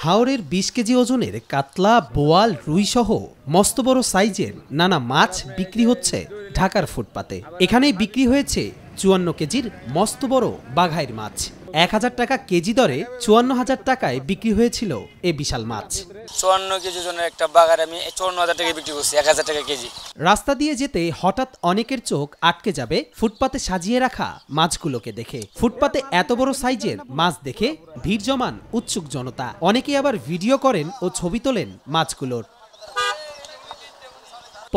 হাওরের ২০ কেজি ওজনের কাতলা, বোয়াল, রুই সহ মস্ত বড় সাইজের নানা মাছ বিক্রি হচ্ছে ঢাকার ফুটপাতে। এখানেই বিক্রি হয়েছে ৫৪ কেজির মস্ত বড় বাঘাইর মাছ। ১,০০০ টাকা কেজি দরে ৫৪,০০০ টাকায় বিক্রি হয়েছিল এ বিশাল মাছ। ৫৪ কেজি ওজনের একটা বাঘার আমি ৫৪,০০০ টাকায় বিক্রি করছি, ১,০০০ টাকা কেজি। রাস্তা দিয়ে যেতে হঠাৎ অনেকের চোখ আটকে যাবে ফুটপাতে সাজিয়ে রাখা মাছগুলোকে দেখে। ফুটপাতে এত বড় সাইজের মাছ দেখে ভিড় জমান উৎসুক জনতা। অনেকেই আবার ভিডিও করেন ও ছবি তোলেন মাছগুলোর।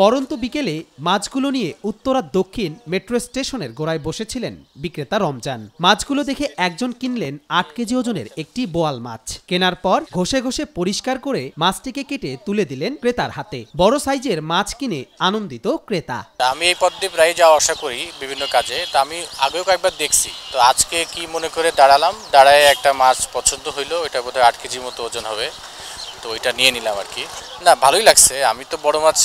পরন্ত বিকেলে মাছগুলো নিয়ে উত্তরা দক্ষিণ মেট্রো স্টেশনের গোড়ায় বসেছিলেন বিক্রেতা রমজান। মাছগুলো দেখে একজন কিনলেন ৮ কেজি ওজনের একটি বোয়াল মাছ। কেনার পর ঘষে ঘষে পরিষ্কার করে মাছটিকে কেটে তুলে দিলেন ক্রেতার হাতে। বড় সাইজের মাছ কিনে আনন্দিত ক্রেতা। আমি এই পথ দিয়ে প্রায় যাওয়া আসা করি বিভিন্ন কাজে, তো আমি আগেও কয়েকবার দেখছি। তো আজকে কি মনে করে দাঁড়ায় একটা মাছ পছন্দ হইলো, এটা বোধহয় ৮ কেজির মতো ওজন হবে, তো এটা নিয়ে নিলাম আর কি। না, ভালোই লাগছে। আমি তো বড় মাছ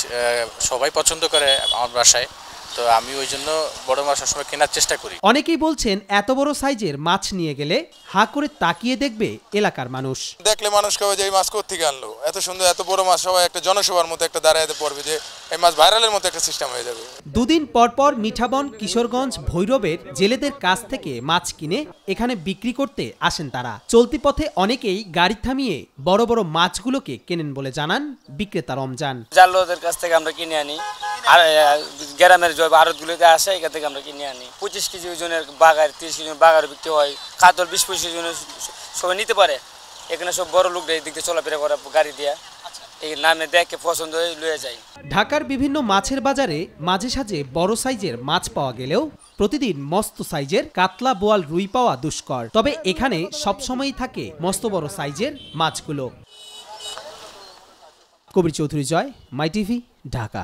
সবাই পছন্দ করে আমার বাসায়, তো আমি ওই জন্য বড় মাছ সবসময় কেনার চেষ্টা করি। অনেকেই বলছেন এত বড় সাইজের মাছ নিয়ে গেলে হাঁ করে তাকিয়ে দেখবে এলাকার মানুষ। দেখলে মানুষ কবে যে এই মাছ কোত্থেকে আনলো, এত সুন্দর এত বড় মাছ, সবাই একটা জনসভার মতো একটা দাঁড়াতে পড়বে যে এই মাছ ভাইরালের মতো একটা সিস্টেম হয়ে যাবে। দুদিন পর পর মিঠাবন, কিশোরগঞ্জ, ভৈরবের জেলেদের কাছ থেকে মাছ কিনে এখানে বিক্রি করতে আসেন তারা। চলতি পথে অনেকেই গাড়ি থামিয়ে বড় বড় মাছগুলোকে কেনেন বলে জানান বিক্রেতা রমজান। জালদের কাছ থেকে আমরা কিনে আনি, আর গ্রামের আড়তগুলোতে আসে, এখান থেকে আমরা কিনে আনি। ২৫ কেজি ওজনের বাঘার, ৩০ কেজি বাঘার বিক্রি হয়। কাতল ২০-২৫ ওজনের সবাই নিতে পারে। এখানে সব বড় লোকরা এই দিক দিয়ে চলাফেরা করে গাড়ি দিয়ে, এই নামে দেখে পছন্দ হয়ে লয়ে যায়। ঢাকার বিভিন্ন মাছের বাজারে মাঝে সাঝে বড় সাইজের মাছ পাওয়া গেলেও প্রতিদিন মস্ত সাইজের কাতলা, বোয়াল, রুই পাওয়া দুষ্কর। তবে এখানে সবসময়ই থাকে মস্ত বড় সাইজের মাছগুলো। কবির চৌধুরী, জয়, মাই টিভি, ঢাকা।